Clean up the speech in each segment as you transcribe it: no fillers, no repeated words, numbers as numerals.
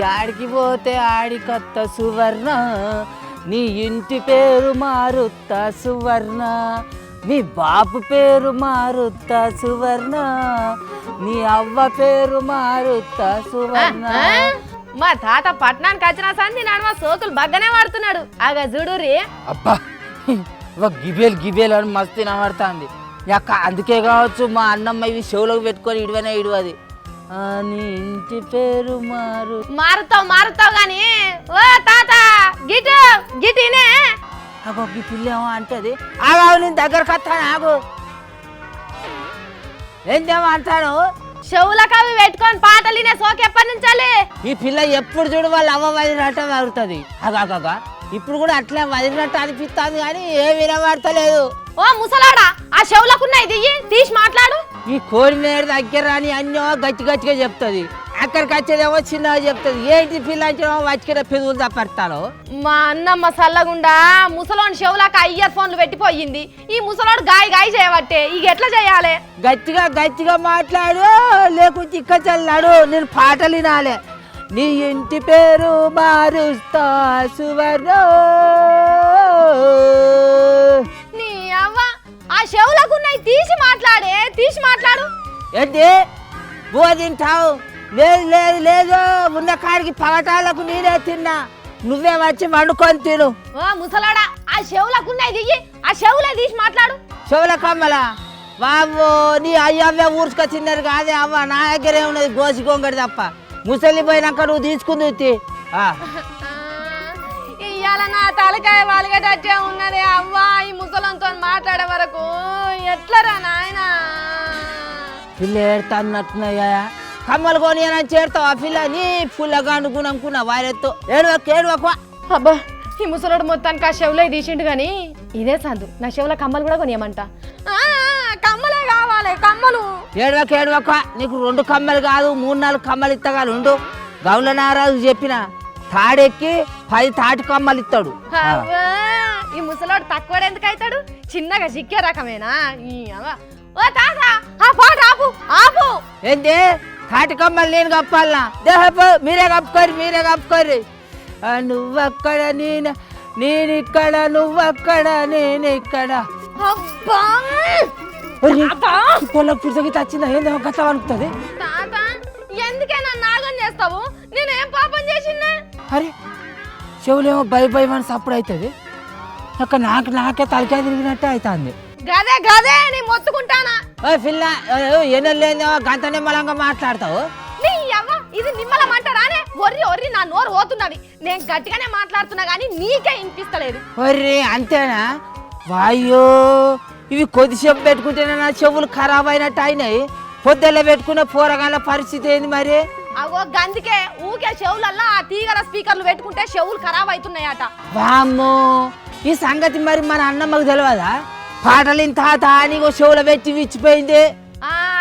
యాడికి పోతే ఆడికత్త సువర్ణ, నీ ఇంటి పేరు మారుత్తా సువర్ణ, నీ బాపు పేరు మారుత్తా సువర్ణ, నీ అవ్వ పేరు మారుత్తా సువర్ణ. మా తాత పట్నానికి వచ్చిన సంది నడమ సోకులు బగ్గనే వాడుతున్నాడు. ఆగా చూడురి. అబ్బా గిబేలు గిబేలు అని మస్తు వినబడుతుంది అక్క. అందుకే కావచ్చు మా అన్నమ్మ ఇవి షోలోకి పెట్టుకొని ఇడివనే ఇడువది. నీ ఇంటి పేరు మారుతావు గాని ఓ తాత గిటు గిటినే అగో ఈ పిల్లేమో అంటది. ఆగావు నేను దగ్గరకు వస్తాను ఆగు. ఏందేమో అంటాను. చెవులకు అవి పెట్టుకొని పాటలినే సోకెప్పటి నుంచాలి. ఈ పిల్ల ఎప్పుడు చూడు వాళ్ళు అవ్వ వదిలినట్టు వాడుతుంది. అగాగా ఇప్పుడు కూడా అట్లా వదిలినట్టు అనిపిస్తుంది కానీ ఏ వినబడతలేదు. ఓ ముసలాడా ఆ చెవులకున్నాయి దియ్యి తీసి మాట్లాడు. ఈ కోడి మీద దగ్గర రాని అన్నో గట్టి గట్టిగా చెప్తుంది, అక్కడికి వచ్చేదేమో చిన్నగా చెప్తుంది. ఏంటి పిల్ల అంటే వచ్చిన పెదవులు తప్పడతాను. మా అన్నమ్మ సల్లగుండా ముసలోని చెవులకు ఇయర్ ఫోన్లు పెట్టిపోయింది. ఈ ముసలోడు గాయ గాయ చేయబట్టే ఇక ఎట్లా చేయాలి? గట్టిగా గట్టిగా మాట్లాడు, లేకుంటే ఇక్క చల్లాడు. నేను పాటలు వినాలే. నీ ఇంటి పేరు మారుస్తా సువర్ణ. నీ అవ్వ ఆ చెవులకున్నాయి తీసి మాట్లాడే, తీసి మాట్లాడు. ఏంటి బో తింటావు? లేదు లేదు లేదు, ఉన్న కాడికి పగటాలకు నేనే తిన్నా, నువ్వే వచ్చి వండుకొని తిను. ఓ ముసలాడా ఆ చెవులకున్నాయి దిగి ఆ చెవులే తీసి మాట్లాడు. చెవుల కమ్మలా బాబు నీ అయ్యవ్వే ఊర్చుకొచ్చినారు కాదే అవ్వ, నా దగ్గరే ఉన్నది గోసి గొంగడి తప్ప. ముసలి పోయినాక నువ్వు తీసుకుంది. ఇయ్యాల నా తలకాయ వాలిగేటట్టే ఉన్నదే అవ్వా. ఈ ముసలంతో మాట్లాడే వరకు ఎట్లరా నాయన? పిల్ల ఏడుతా అన్నట్టున్నాయా? కమ్మలు కొని అని చేరుతావు ఆ పిల్ల నీ పుల్లగా అనుకున్నా వారెత్తో ఏడువకు. అబ్బా ఈ ముసలోడు మొత్తానికి ఆ చెవులే తీసిండు గాని ఇదే సాధు నా చెవుల కమ్మలు కూడా కొనియమంట. కమ్మలే కావాలి కమ్మలు. ఏడువక నీకు 2 కమ్మలు కాదు 3-4 కమ్మలు ఇత్తగాలు ఉండు. గౌల నారాజు చెప్పిన తాడెక్కి 10 తాటి కమ్మలు ఇస్తాడు. ఈ ముసలోడు తక్కువ ఎందుకు అవుతాడు? చిన్నగా చిక్కే రకమేనా? ఓ తాత ఆ పాట ఆపు ఆపు. ఏంటి తాటి కమ్మలు నేను కప్పాలనా? దేహపు మీరే కప్పుకోరి. నువ్వక్కడ నేనిక్కడ, నువ్వక్కడ నేనిక్కడ. అబ్బా పొలం పురుసగిత వచ్చిందా? ఏందేమో గట్లా అనుకుతుంది. తాత ఎందుకే నన్ను నాగం చేస్తావు? నేనేం పాపం చేసిందా? అరే చెవులేమో భయమని సప్పుడు అవుతుంది. నాకే తలకాయ తిరిగినట్టే అవుతుంది. గదే నీ మొత్తుకుంటానా? పిల్ల ఎన్నెళ్ళేందేమో గంట నిమ్మలంగా మాట్లాడతావు. నీ అవ్వ ఇది నిమ్మలమంటారానే? ఒర్రి నా నోరు పోతున్నది. నేను గట్టిగానే మాట్లాడుతున్నా గానీ నీకే వినిపిస్తలేదు. ఒర్రి అంతేనా? వాయ్యో ఇవి కొద్దిసేపు పెట్టుకుంటేనే నా చెవులు ఖరాబ్ అయినట్టు అయినాయి. పొద్దున్న పెట్టుకున్న పోరగాళ్ళ పరిస్థితి ఏంది మరి? అగో గందుకే ఊకే చెవులల్లా ఆ తీగల స్పీకర్లు పెట్టుకుంటే చెవులు ఖరాబ్ అవుతున్నాయట. వామ్మో ఈ సంగతి మరి మన అన్నమ్మకు తెలియదా? పాటలు ఇంత నీకు చెవుల పెట్టి విచ్చిపోయింది.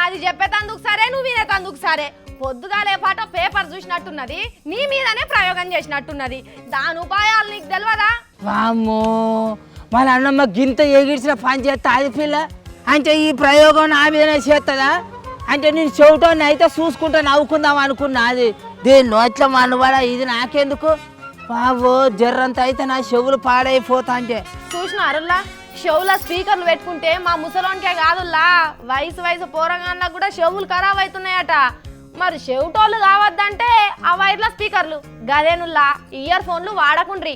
అది చెప్పేతందుకు సరే, నువ్వు వినేతందుకు సరే. పొద్దుగాలే పాట పేపర్ చూసినట్టున్నది, నీ మీదనే ప్రయోగం చేసినట్టున్నది. దాని ఉపాయాలు నీకు తెలియదా? వామ్మో మన అన్నమ్మ గింత ఎగిడ్చిన పని చేస్తా అది పిల్ల అంటే ఈ ప్రయోగం నా మీదనే చేస్తుందా? అంటే నేను చెవిటోని అయితే చూసుకుంటా నవ్వుకుందాం అనుకున్నా. అది దీని నోట్ల మనవాడా ఇది నాకెందుకు? బాబో జర్రంత అయితే నా చెవులు పాడైపోతా. అంటే చూసిన అరుల్లా చెవుల స్పీకర్లు పెట్టుకుంటే మా ముసలోనికే కాదుల్లా వయసు పోరగాళ్ళకు కూడా చెవులు ఖరాబ్ అవుతున్నాయట. మరి చెవిటోళ్ళు కావద్దంటే ఆ వైర్ల స్పీకర్లు గదేనుల్లా ఇయర్ ఫోన్లు వాడకుండ్రి.